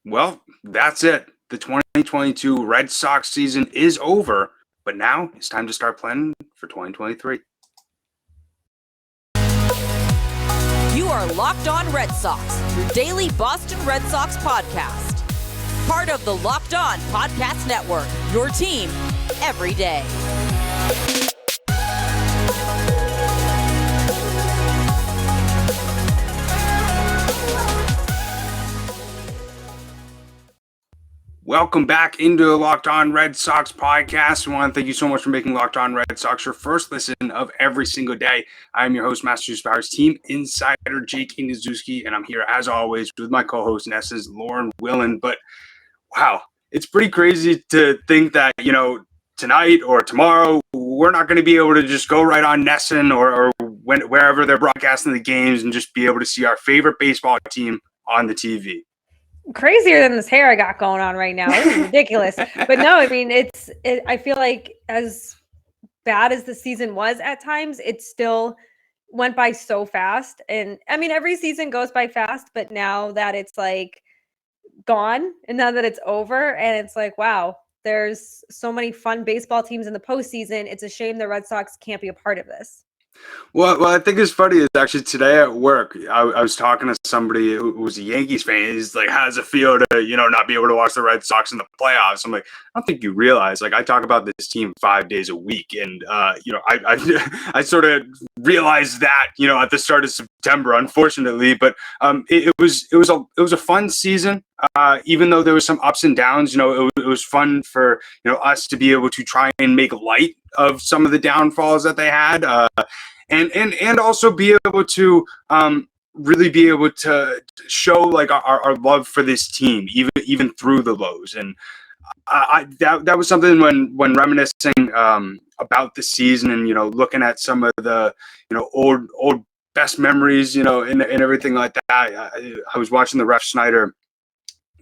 Well, that's it. The 2022 Red Sox season is over, but now it's time to start planning for 2023. You are Locked On Red Sox, your daily Boston Red Sox podcast. Part of the Locked On Podcast Network, your team every day. Welcome back into the Locked On Red Sox podcast. I want to thank you so much for making Locked On Red Sox your first listen of every single day. I am your host, Massachusetts Powers Team Insider Jake Ignaszewski, and I'm here as always with my co-host NESN's Lauren Willand. But wow, it's pretty crazy to think that, tonight or tomorrow, we're not going to be able to just go right on NESN or wherever they're broadcasting the games and just be able to see our favorite baseball team on the TV. Crazier than this hair I got going on right now. This is ridiculous. But no, I mean, I feel like as bad as the season was at times, it still went by so fast. And I mean, every season goes by fast, but now that it's like gone and now that it's over and it's like, wow, there's so many fun baseball teams in the postseason. It's a shame the Red Sox can't be a part of this. Well, I think it's funny is actually today at work, I was talking to somebody who was a Yankees fan. He's like, how does it feel to, not be able to watch the Red Sox in the playoffs? I'm like, I don't think you realize, like, I talk about this team 5 days a week. And, I sort of realized that, at the start of September, unfortunately, but it was a fun season. Even though there was some ups and downs, it was fun for, us to be able to try and make light of some of the downfalls that they had. And also be able to really be able to show like our love for this team, even through the lows. And that was something when reminiscing about the season and looking at some of the old best memories, and everything like that. I was watching the Ref Snyder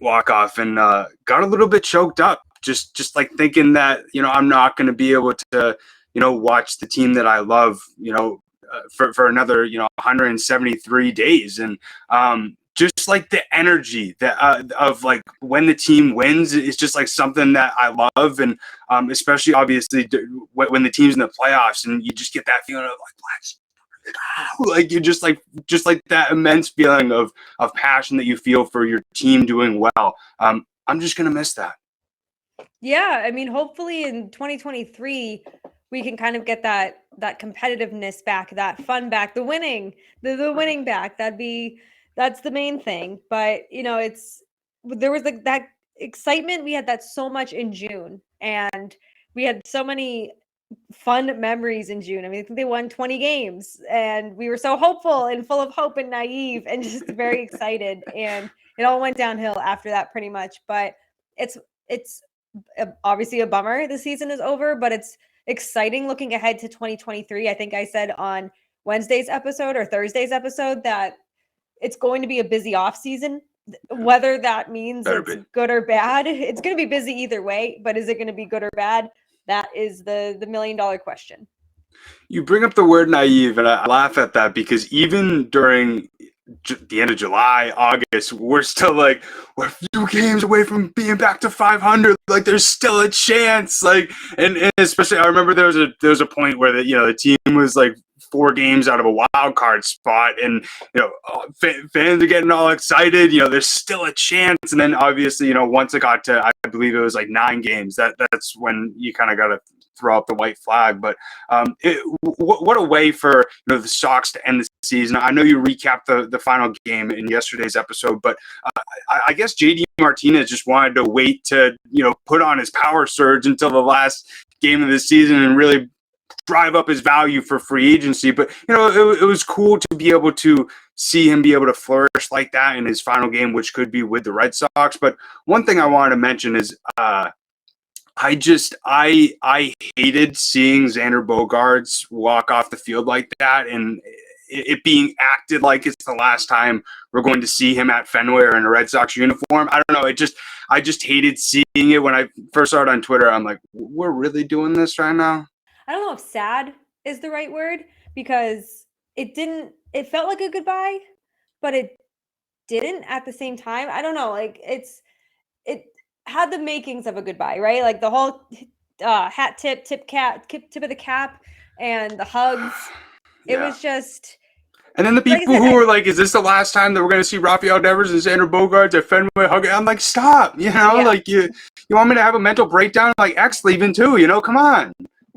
walk off and got a little bit choked up, just like thinking that I'm not going to be able to watch the team that I love, for another, 173 days. And just like the energy that of like when the team wins is just like something that I love. And especially obviously when the team's in the playoffs and you just get that feeling of like you just like that immense feeling of passion that you feel for your team doing well. I'm just going to miss that. Yeah, I mean, hopefully in 2023 we can kind of get that competitiveness back, that fun back, the winning back. That's the main thing. But there was like that excitement. We had that so much in June, and we had so many fun memories in June. I mean, I think they won 20 games, and we were so hopeful and full of hope and naive and just very excited. And it all went downhill after that, pretty much. But it's obviously a bummer the season is over, but it's exciting looking ahead to 2023. I think I said on Wednesday's episode or Thursday's episode that it's going to be a busy off season. Whether that means it's good or bad, it's going to be busy either way, but is it going to be good or bad? That is the $1 million question. You bring up the word naive, and I laugh at that because even during the end of July, August, we're still like, we're a few games away from being back to 500. Like, there's still a chance. Like, and especially, I remember there was a point where the team was like 4 games out of a wild card spot, and fans are getting all excited. There's still a chance, and then obviously, once it got to, I believe it was like 9 games, that's when you kind of got to throw up the white flag. But what a way for the Sox to end the season. I know you recapped the final game in yesterday's episode, but I guess JD Martinez just wanted to wait to put on his power surge until the last game of the season and really drive up his value for free agency. But it was cool to be able to see him be able to flourish like that in his final game, which could be with the Red Sox. But one thing I wanted to mention is I hated seeing Xander Bogaerts walk off the field like that, and it being acted like it's the last time we're going to see him at Fenway or in a Red Sox uniform. I don't know. I just hated seeing it when I first saw it on Twitter. I'm like, we're really doing this right now? I don't know if sad is the right word, because it felt like a goodbye, but it didn't at the same time. I don't know. Like it had the makings of a goodbye, right? Like the whole hat tip of the cap and the hugs. It Yeah. was just, And then the like I people said, who were like, "Is this the last time that we're going to see Rafael Devers and Xander Bogaerts at Fenway hugging?" I'm like, "Stop!" Like you want me to have a mental breakdown? Like X leaving too? Come on.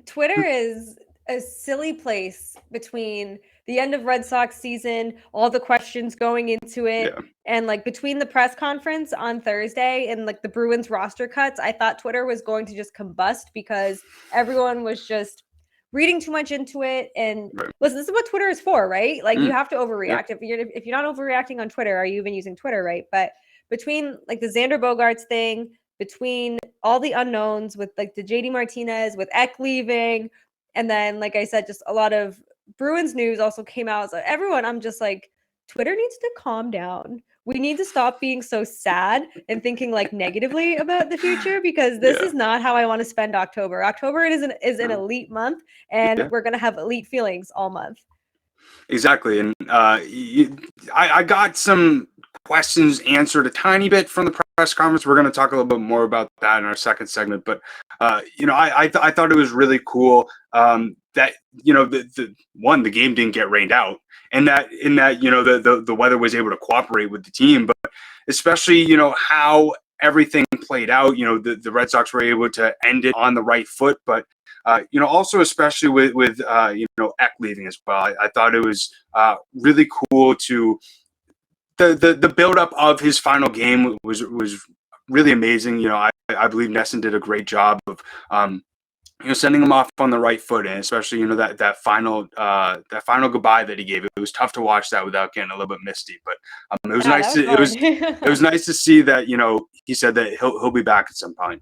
Twitter is a silly place between the end of Red Sox season, all the questions going into it, and like between the press conference on Thursday and like the Bruins roster cuts, I thought Twitter was going to just combust because everyone was just reading too much into it. And listen, this is what Twitter is for, right? Like you have to overreact. If you're not overreacting on Twitter, are you even using Twitter, right? But between like the Xander Bogaerts thing, between all the unknowns with like the JD Martinez, with Eck leaving, and then like I said, just a lot of Bruins news also came out. So everyone, I'm just like, Twitter needs to calm down. We need to stop being so sad and thinking like negatively about the future, because this is not how I want to spend October. October is an elite month, and we're gonna have elite feelings all month. Exactly, and I got some questions answered a tiny bit from the press conference. We're going to talk a little bit more about that in our second segment, but I thought it was really cool that the game didn't get rained out, and that the weather was able to cooperate with the team, but especially how everything played out. The Red Sox were able to end it on the right foot, but also especially with Eck leaving as well. I thought it was really cool to the build up of his final game was really amazing. I believe NESN did a great job of sending him off on the right foot, and especially that final goodbye that he gave. It was tough to watch that without getting a little bit misty, but it was nice. It was nice to see that he said that he'll be back at some point.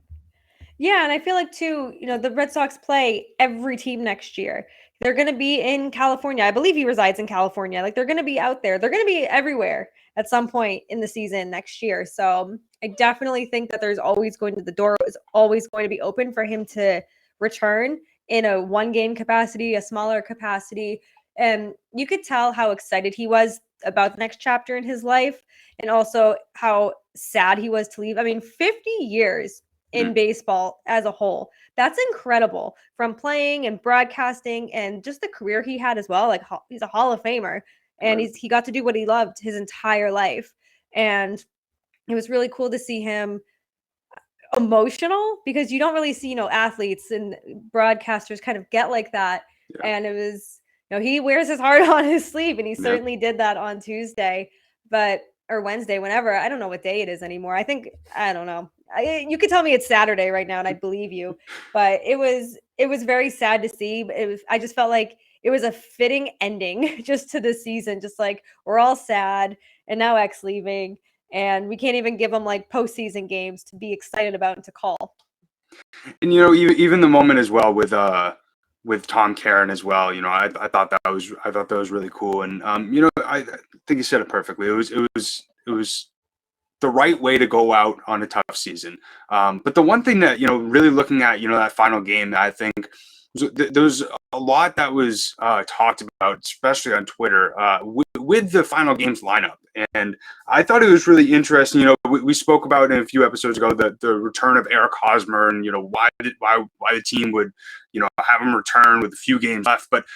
Yeah, and I feel like too, the Red Sox play every team next year. They're going to be in California. I believe he resides in California. Like they're going to be out there. They're going to be everywhere at some point in the season next year. So I definitely think that the door is always going to be open for him to return in a one-game capacity, a smaller capacity. And you could tell how excited he was about the next chapter in his life, and also how sad he was to leave. I mean, 50 years in baseball as a whole. That's incredible, from playing and broadcasting and just the career he had as well. Like he's a Hall of Famer, and he got to do what he loved his entire life. And it was really cool to see him emotional, because you don't really see, athletes and broadcasters kind of get like that. Yeah. And it was, he wears his heart on his sleeve, and he certainly did that on Tuesday, or Wednesday, whenever. I don't know what day it is anymore. I don't know. You could tell me it's Saturday right now, and I'd believe you. But it was very sad to see. I just felt like it was a fitting ending just to the season. Just like we're all sad, and now X leaving, and we can't even give them like postseason games to be excited about and to call. And even the moment as well with Tom Caron as well. I thought that was really cool, and I think you said it perfectly. It was the right way to go out on a tough season. But the one thing that, really looking at, that final game, that I think there was a lot that was talked about, especially on Twitter, with the final game's lineup. And I thought it was really interesting. We spoke about in a few episodes ago the return of Eric Hosmer, and, why the team would, have him return with a few games left. But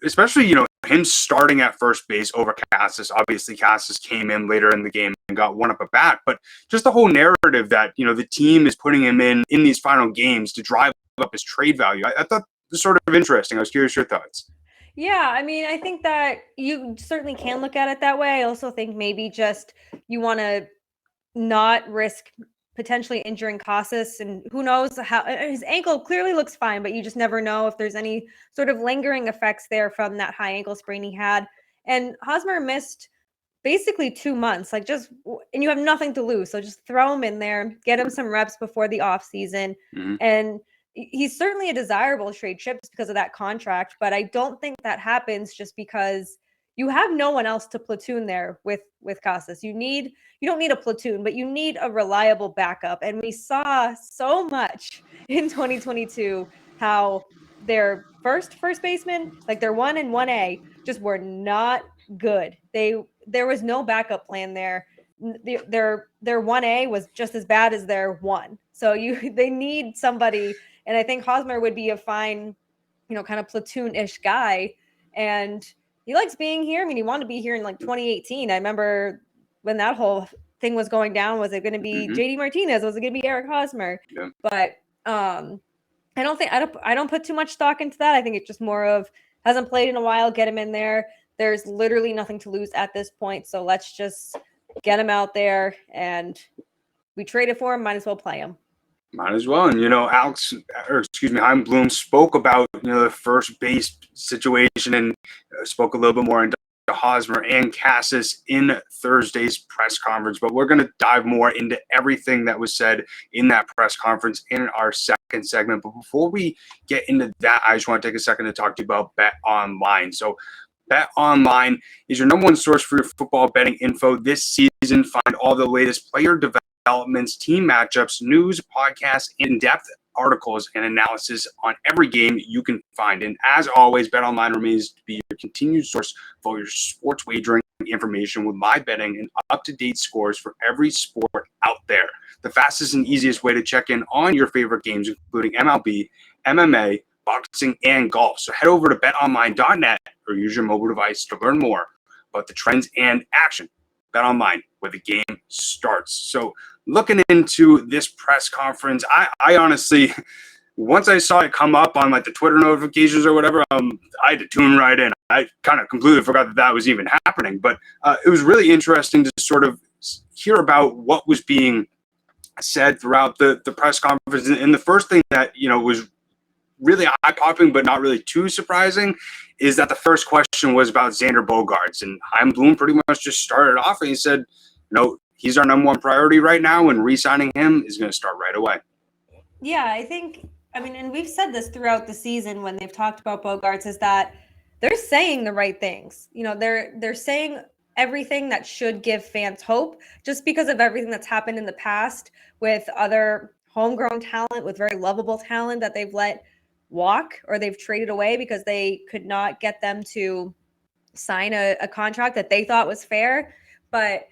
especially, him starting at first base over Casas. Obviously, Casas came in later in the game and got one up at bat. But just the whole narrative that, the team is putting him in these final games to drive up his trade value, I thought was sort of interesting. I was curious your thoughts. Yeah, I mean, I think that you certainly can look at it that way. I also think maybe just you want to not risk potentially injuring Casas, and who knows how his ankle clearly looks fine, but you just never know if there's any sort of lingering effects there from that high ankle sprain he had. And Hosmer missed basically 2 months, and you have nothing to lose. So just throw him in there, get him some reps before the offseason. And he's certainly a desirable trade chip just because of that contract, but I don't think that happens just because you have no one else to platoon there with Casas. You don't need a platoon, but you need a reliable backup. And we saw so much in 2022 how their first baseman, like their 1 and 1A, just were not good. They there was no backup plan there. Their 1A was just as bad as their 1. So they need somebody, and I think Hosmer would be a fine, kind of platoon-ish guy. And he likes being here. I mean, he wanted to be here in like 2018. I remember when that whole thing was going down. Was it going to be JD Martinez? Was it going to be Eric Hosmer? Yeah. But I don't put too much stock into that. I think it's just more of hasn't played in a while. Get him in there. There's literally nothing to lose at this point. So let's just get him out there, and we traded for him. Might as well play him. Might as well. And, Chaim Bloom spoke about, the first base situation and spoke a little bit more into Hosmer and Casas in Thursday's press conference. But we're going to dive more into everything that was said in that press conference in our second segment. But before we get into that, I just want to take a second to talk to you about BetOnline. So BetOnline is your number one source for your football betting info this season. Find all the latest player developments, team matchups, news, podcasts, in-depth articles, and analysis on every game you can find. And as always, BetOnline remains to be your continued source for your sports wagering information with live betting and up-to-date scores for every sport out there. The fastest and easiest way to check in on your favorite games, including MLB, MMA, boxing, and golf. So head over to betonline.net or use your mobile device to learn more about the trends and action. BetOnline, where the game starts. So looking into this press conference, I honestly, once I saw it come up on like the Twitter notifications or whatever, I had to tune right in. I kind of completely forgot that was even happening. But it was really interesting to sort of hear about what was being said throughout the press conference. And the first thing that, was really eye-popping but not really too surprising is that the first question was about Xander Bogaerts. And Chaim Bloom pretty much just started off and he said, he's our number one priority right now, and re-signing him is going to start right away. Yeah, and we've said this throughout the season when they've talked about Bogaerts, is that they're saying the right things. They're saying everything that should give fans hope, just because of everything that's happened in the past with other homegrown talent, with very lovable talent that they've let walk or they've traded away because they could not get them to sign a contract that they thought was fair. But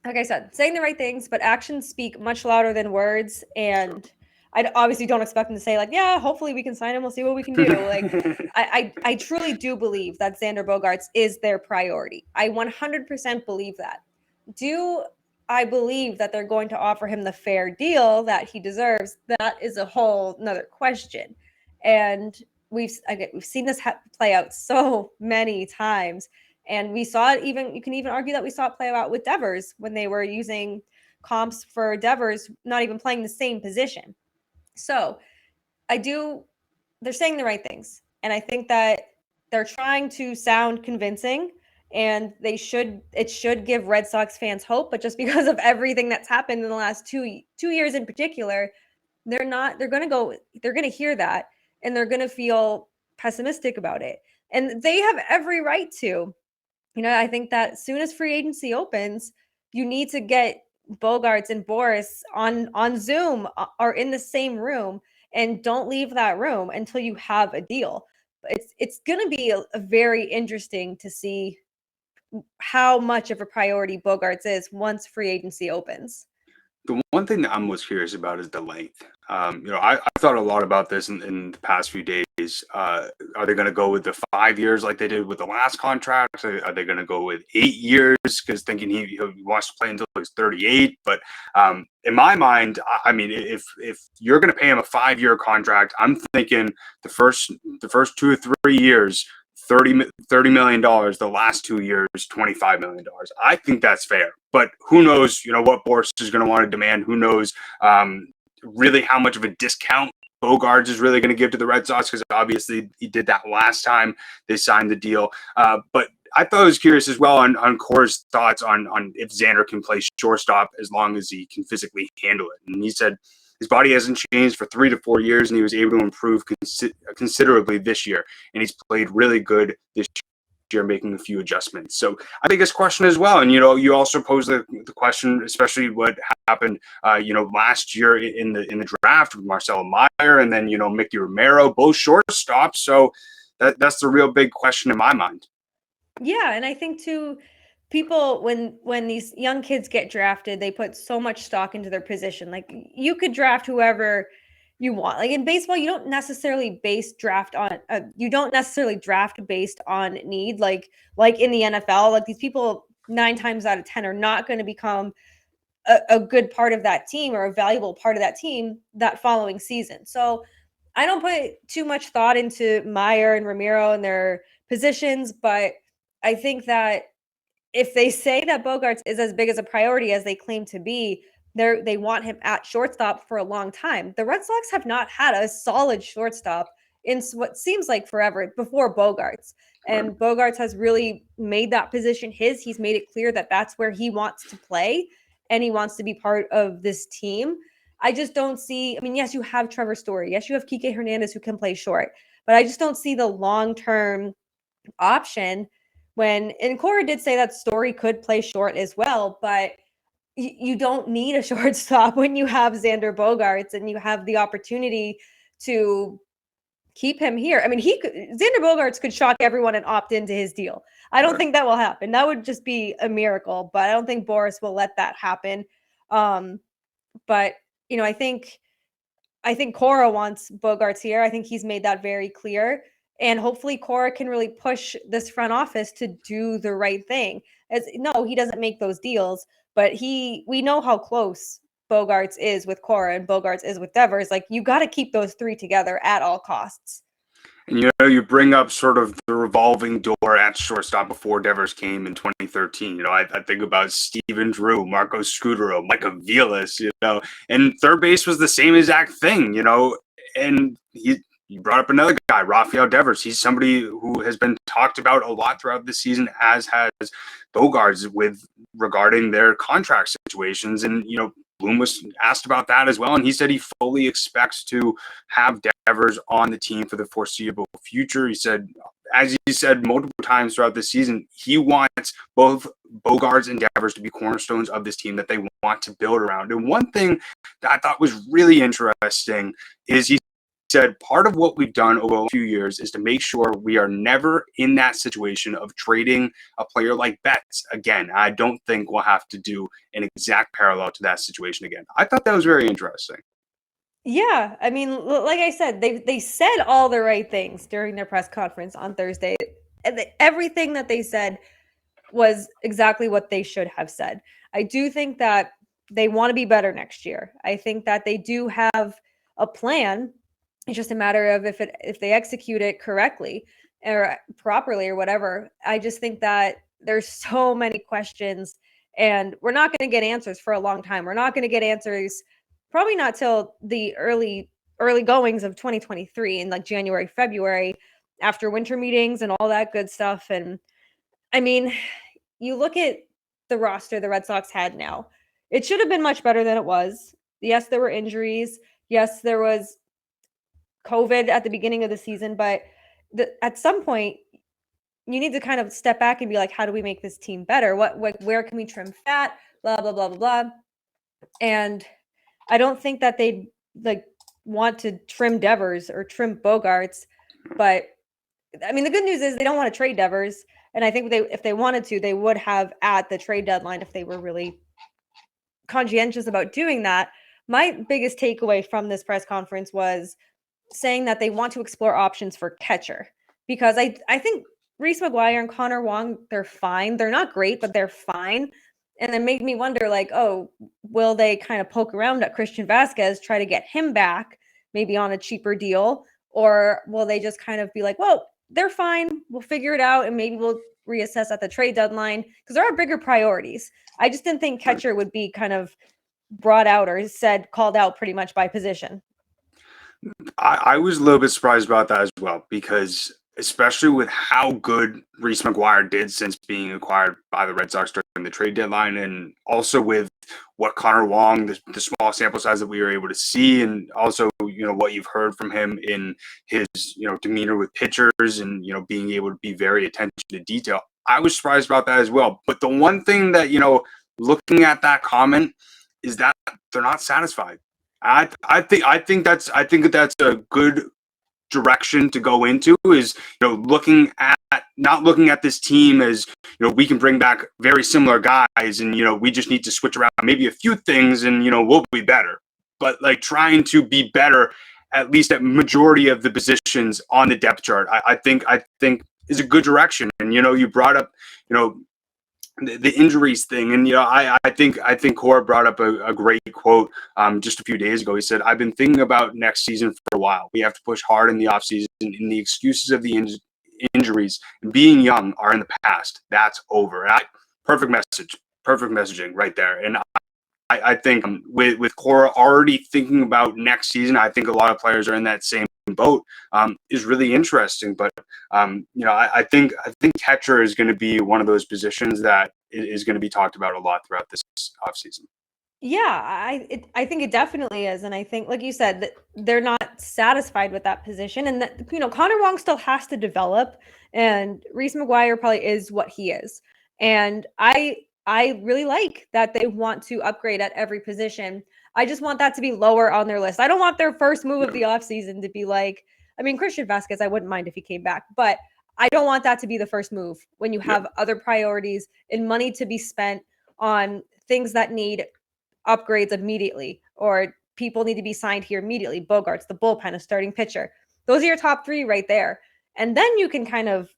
like I said, saying the right things, but actions speak much louder than words. And I obviously don't expect them to say like, yeah, hopefully we can sign him. We'll see what we can do. Like, I truly do believe that Xander Bogaerts is their priority. I 100% believe that. Do I believe that they're going to offer him the fair deal that he deserves? That is a whole nother question. And we've seen this play out so many times. And we saw it you can even argue that we saw it play out with Devers when they were using comps for Devers, not even playing the same position. So they're saying the right things. And I think that they're trying to sound convincing, and it should give Red Sox fans hope. But just because of everything that's happened in the last two years in particular, they're going to hear that, and they're going to feel pessimistic about it. And they have every right to. I think that as soon as free agency opens, you need to get Bogaerts and Boris on Zoom or in the same room, and don't leave that room until you have a deal. It's going to be a very interesting to see how much of a priority Bogaerts is once free agency opens. The one thing that I'm most curious about is the length. I thought a lot about this in the past few days. Are they going to go with the 5 years like they did with the last contract? Are they going to go with 8 years? Because thinking he wants to play until he's 38. But in my mind, I mean, if you're going to pay him a 5-year contract, I'm thinking the first 2 or 3 years, $30 million, the last 2 years, $25 million. I think that's fair. But who knows, what Boris is going to want to demand. Who knows really how much of a discount Bogaerts is really going to give to the Red Sox, because obviously he did that last time they signed the deal. But I thought I was curious as well on Cora's thoughts on if Xander can play shortstop as long as he can physically handle it. And he said his body hasn't changed for 3 to 4 years, and he was able to improve considerably this year. And he's played really good this year, making a few adjustments. So I think this question as well. And, you also posed the question, especially what happened, last year in the draft with Marcelo Meyer and then, Mickey Romero, both shortstops. So that's the real big question in my mind. Yeah. And I think too, people, when these young kids get drafted, they put so much stock into their position. Like, you could draft whoever you want. Like in baseball, you don't necessarily you don't necessarily draft based on need. Like in the NFL, like these people 9 times out of 10 are not going to become a good part of that team or a valuable part of that team that following season. So I don't put too much thought into Meyer and Ramiro and their positions, but I think that if they say that Bogaerts is as big as a priority as they claim to be, they want him at shortstop for a long time. The Red Sox have not had a solid shortstop in what seems like forever before Bogaerts. And Bogaerts has really made that position his. He's made it clear that that's where he wants to play and he wants to be part of this team. I just don't see, I mean, yes, you have Trevor Story. Yes, you have Kike Hernandez who can play short, but I just don't see the long-term option and Cora did say that Story could play short as well, but you don't need a shortstop when you have Xander Bogaerts and you have the opportunity to keep him here. I mean, Xander Bogaerts could shock everyone and opt into his deal. I don't think that will happen. That would just be a miracle, but I don't think Boris will let that happen. But I think Cora wants Bogaerts here. I think he's made that very clear. And hopefully Cora can really push this front office to do the right thing. No, he doesn't make those deals, but we know how close Bogaerts is with Cora and Bogaerts is with Devers. Like, you got to keep those 3 together at all costs. And you bring up sort of the revolving door at shortstop before Devers came in 2013. I think about Steven Drew, Marco Scudero, Micah Vilas, and third base was the same exact thing, and you brought up another guy, Rafael Devers. He's somebody who has been talked about a lot throughout the season, as has Bogaerts regarding their contract situations. And, Bloom was asked about that as well, and he said he fully expects to have Devers on the team for the foreseeable future. He said, as he said multiple times throughout the season, he wants both Bogaerts and Devers to be cornerstones of this team that they want to build around. And one thing that I thought was really interesting is he said part of what we've done over a few years is to make sure we are never in that situation of trading a player like Betts again. I don't think we'll have to do an exact parallel to that situation again. I thought that was very interesting. Yeah, I mean, like I said, they said all the right things during their press conference on Thursday. And everything that they said was exactly what they should have said. I do think that they want to be better next year. I think that they do have a plan. It's just a matter of if they execute it correctly or properly or whatever. I just think that there's so many questions and we're not going to get answers for a long time. We're not going to get answers probably not till the early goings of 2023 in like January, February, after winter meetings and all that good stuff. And I mean, you look at the roster the Red Sox had now. It should have been much better than it was. Yes, there were injuries. Yes, there was COVID at the beginning of the season, but at some point you need to kind of step back and be like, how do we make this team better? Where can we trim fat? Blah, blah, blah, blah, blah. And I don't think that they want to trim Devers or trim Bogaerts, but I mean, the good news is they don't want to trade Devers. And I think if they wanted to, they would have at the trade deadline if they were really conscientious about doing that. My biggest takeaway from this press conference was saying that they want to explore options for catcher, because I think Reese McGuire and Connor Wong, they're fine. They're not great, but they're fine. And it made me wonder, will they kind of poke around at Christian Vasquez, try to get him back, maybe on a cheaper deal? Or will they just kind of be like, well, they're fine. We'll figure it out. And maybe we'll reassess at the trade deadline, because there are bigger priorities. I just didn't think catcher would be kind of brought out or called out pretty much by position. I was a little bit surprised about that as well, because especially with how good Reese McGuire did since being acquired by the Red Sox during the trade deadline, and also with what Connor Wong, the small sample size that we were able to see, and also, what you've heard from him in his, demeanor with pitchers and, being able to be very attentive to detail. I was surprised about that as well. But the one thing that, looking at that comment is that they're not satisfied. I think that's a good direction to go into, is looking at not looking at this team as, we can bring back very similar guys and, we just need to switch around maybe a few things and, we'll be better. But like trying to be better, at least at majority of the positions on the depth chart, I think is a good direction. And, you brought up, the injuries thing. And, I think Cora brought up a great quote just a few days ago. He said, "I've been thinking about next season for a while. We have to push hard in the offseason, and the excuses of the injuries and being young are in the past. That's over." Perfect messaging right there. And I think with Cora already thinking about next season, I think a lot of players are in that same boat. Is really interesting. But I think catcher is going to be one of those positions that is going to be talked about a lot throughout this offseason. Yeah, I think it definitely is. And I think, like you said, that they're not satisfied with that position, and that, Connor Wong still has to develop, and Reese McGuire probably is what he is. And I really like that they want to upgrade at every position. I just want that to be lower on their list. I don't want their first move of the offseason to be like, Christian Vasquez, I wouldn't mind if he came back, but I don't want that to be the first move when you have other priorities and money to be spent on things that need upgrades immediately, or people need to be signed here immediately. Bogaerts, the bullpen, a starting pitcher. Those are your top three right there. And then you can kind of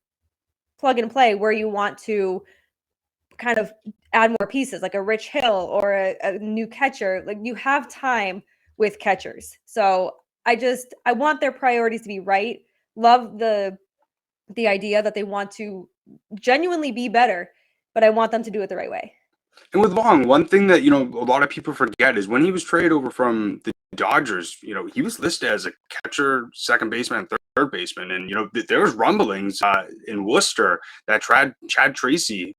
plug and play where you want to kind of add more pieces, like a Rich Hill or a new catcher. Like, you have time with catchers. So I want their priorities to be right. Love the idea that they want to genuinely be better, but I want them to do it the right way. And with Wong, one thing that, a lot of people forget is when he was traded over from the Dodgers, he was listed as a catcher, second baseman, and third baseman. And, there was rumblings in Worcester that Chad Tracy,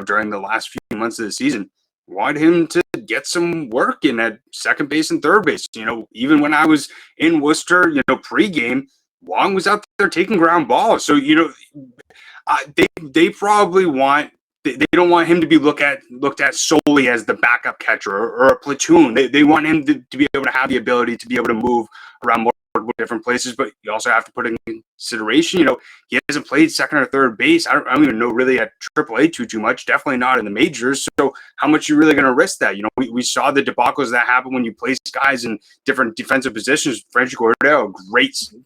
during the last few months of the season, wanted him to get some work in at second base and third base. Even when I was in Worcester, pregame, Wong was out there taking ground balls. So, they probably want, they don't want him to be looked at solely as the backup catcher or a platoon. They want him to be able to have the ability to be able to move around more different places. But you also have to put in consideration, he hasn't played second or third base. I don't even know really at AAA too much. Definitely not in the majors. So how much are you really going to risk that? We saw the debacles that happen when you place guys in different defensive positions. Franchi Cordero,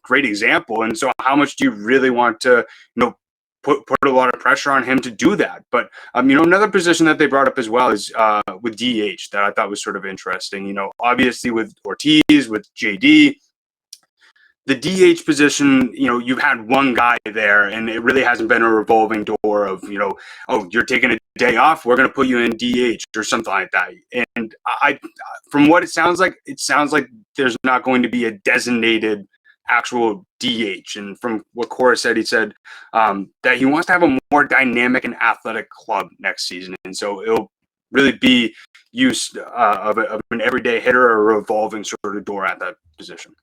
great example. And so how much do you really want to, put a lot of pressure on him to do that? But another position that they brought up as well is with DH that I thought was sort of interesting. Obviously with Ortiz, with JD, the DH position, you've had one guy there, and it really hasn't been a revolving door of, oh, you're taking a day off, we're going to put you in DH or something like that. And from what it sounds like there's not going to be a designated actual DH. And from what Cora said, he said that he wants to have a more dynamic and athletic club next season. And so it'll really be use of an everyday hitter or a revolving sort of door at that position.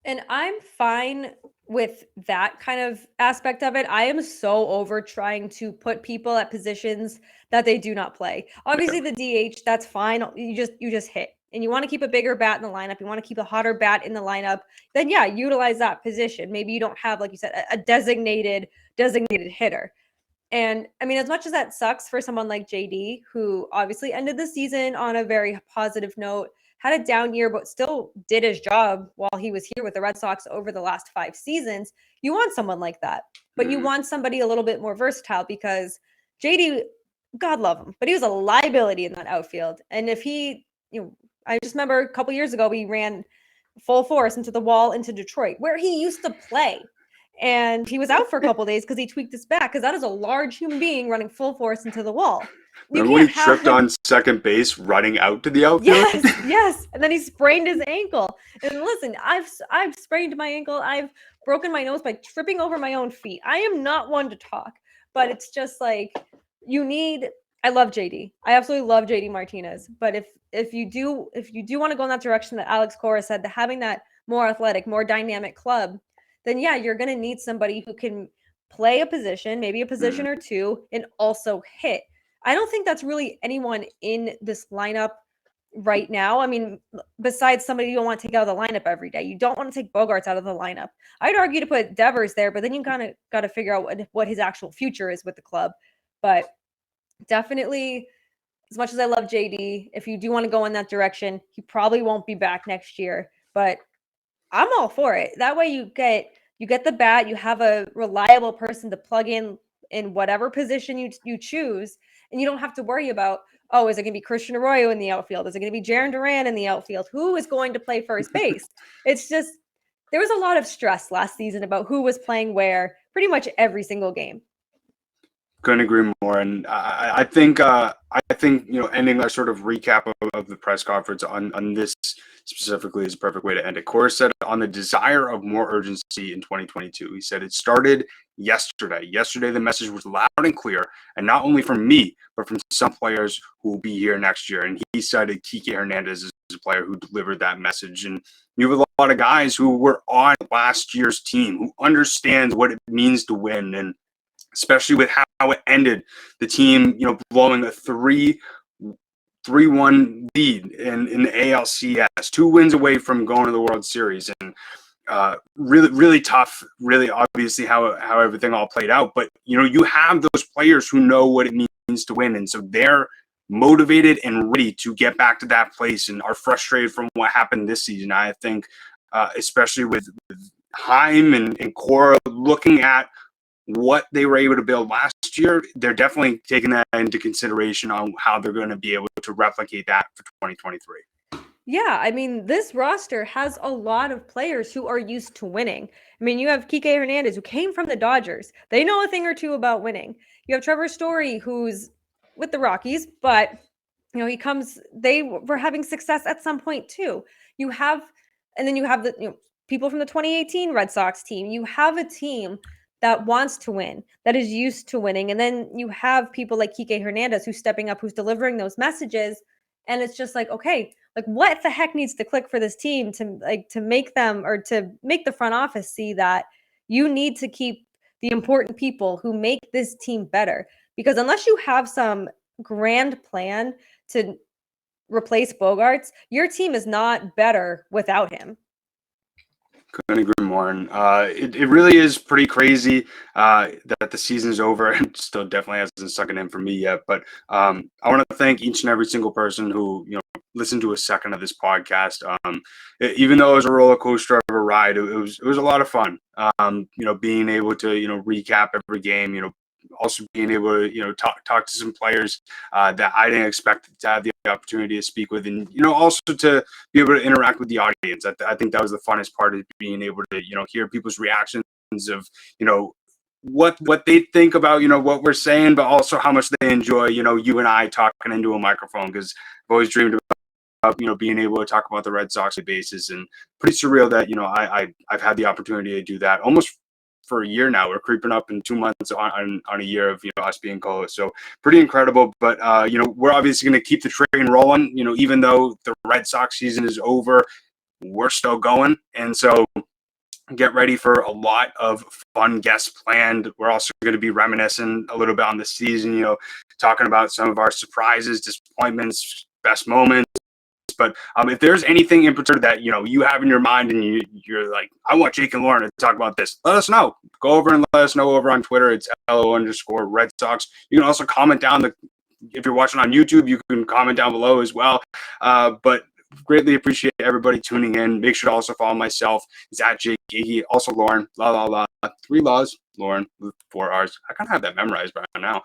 And I'm fine with that kind of aspect of it. I am so over trying to put people at positions that they do not play. Obviously, the DH, that's fine. You just hit. And you want to keep a bigger bat in the lineup. You want to keep a hotter bat in the lineup. Then, yeah, utilize that position. Maybe you don't have, like you said, a designated hitter. And, as much as that sucks for someone like JD, who obviously ended the season on a very positive note, had a down year, but still did his job while he was here with the Red Sox over the last 5 seasons. You want someone like that, but you want somebody a little bit more versatile, because JD, God love him, but he was a liability in that outfield. And if he, I just remember a couple years ago, we ran full force into the wall into Detroit, where he used to play. And he was out for a couple days because he tweaked his back, because that is a large human being running full force into the wall. Remember when he tripped on second base running out to the outfield? Yes. And then he sprained his ankle. And listen, I've sprained my ankle. I've broken my nose by tripping over my own feet. I am not one to talk, but it's just like, I love JD. I absolutely love JD Martinez. But if you do want to go in that direction that Alex Cora said, that having that more athletic, more dynamic club, then yeah, you're going to need somebody who can play a position, maybe a position or two, and also hit. I don't think that's really anyone in this lineup right now. I mean, besides somebody you don't want to take out of the lineup every day. You don't want to take Bogaerts out of the lineup. I'd argue to put Devers there, but then you kind of got to figure out what his actual future is with the club. But definitely, as much as I love JD, if you do want to go in that direction, he probably won't be back next year. But I'm all for it. That way you get the bat, you have a reliable person to plug in whatever position you choose, and you don't have to worry about, oh, is it going to be Christian Arroyo in the outfield? Is it going to be Jarren Duran in the outfield? Who is going to play first base? It's just, there was a lot of stress last season about who was playing where pretty much every single game. Couldn't agree more. And I think ending our sort of recap of the press conference on this specifically is a perfect way to end it. Cora said on the desire of more urgency in 2022. He said it started yesterday. Yesterday, the message was loud and clear, and not only from me, but from some players who will be here next year. And he cited Kike Hernandez as a player who delivered that message. And you have a lot of guys who were on last year's team who understands what it means to win, and especially with how it ended, the team, blowing a 3-1 lead in the ALCS, 2 wins away from going to the World Series, and really, really tough, really obviously how everything all played out. But, you have those players who know what it means to win, and so they're motivated and ready to get back to that place and are frustrated from what happened this season. I think, especially with Chaim and Cora looking at what they were able to build last year, they're definitely taking that into consideration on how they're going to be able to replicate that for 2023. Yeah, I mean, this roster has a lot of players who are used to winning. I mean, you have Kike Hernandez, who came from the Dodgers. They know a thing or two about winning. You have Trevor Story, who's with the Rockies, but, they were having success at some point too. And then you have the people from the 2018 Red Sox team. You have a team that wants to win, that is used to winning. And then you have people like Kike Hernandez who's stepping up, who's delivering those messages. And it's just like, okay, like what the heck needs to click for this team to make them, or to make the front office see that you need to keep the important people who make this team better. Because unless you have some grand plan to replace Bogaerts, your team is not better without him. Couldn't agree more. And it really is pretty crazy that the season is over, and still definitely hasn't sunk it in for me yet. But I want to thank each and every single person who listened to a second of this podcast. Even though it was a roller coaster of a ride, it was a lot of fun. Being able to recap every game. Also being able to talk to some players that I didn't expect to have the opportunity to speak with, and also to be able to interact with the audience. I think that was the funnest part, of being able to hear people's reactions of what they think about what we're saying, but also how much they enjoy you and I talking into a microphone, because I've always dreamed about being able to talk about the Red Sox basis, and pretty surreal that I've had the opportunity to do that almost for a year now. We're creeping up in 2 months on a year of us being co-hosts. So pretty incredible. But we're obviously going to keep the train rolling. Even though the Red Sox season is over, we're still going, and so get ready for a lot of fun guests planned. We're also going to be reminiscing a little bit on the season. Talking about some of our surprises, disappointments, best moments. But if there's anything in particular that you have in your mind, and you're like, I want Jake and Lauren to talk about this, let us know. Go over and let us know over on Twitter. It's LO_Red Sox. You can also comment down if you're watching on YouTube, you can comment down below as well. But greatly appreciate everybody tuning in. Make sure to also follow myself. It's at Jake Iggy. Also Lauren. 3 laws. Lauren with 4 R's. I kind of have that memorized by now.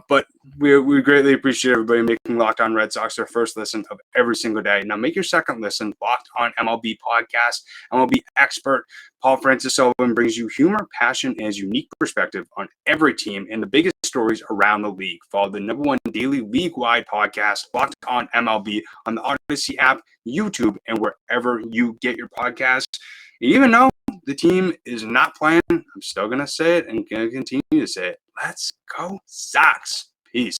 But we greatly appreciate everybody making Locked On Red Sox their first listen of every single day. Now make your second listen Locked On MLB podcast. MLB expert Paul Francis Sullivan brings you humor, passion, and his unique perspective on every team and the biggest stories around the league. Follow the #1 daily league-wide podcast, Locked On MLB, on the Odyssey app, YouTube, and wherever you get your podcasts. And even though the team is not playing, I'm still going to say it and going to continue to say it. Let's go Sox. Peace.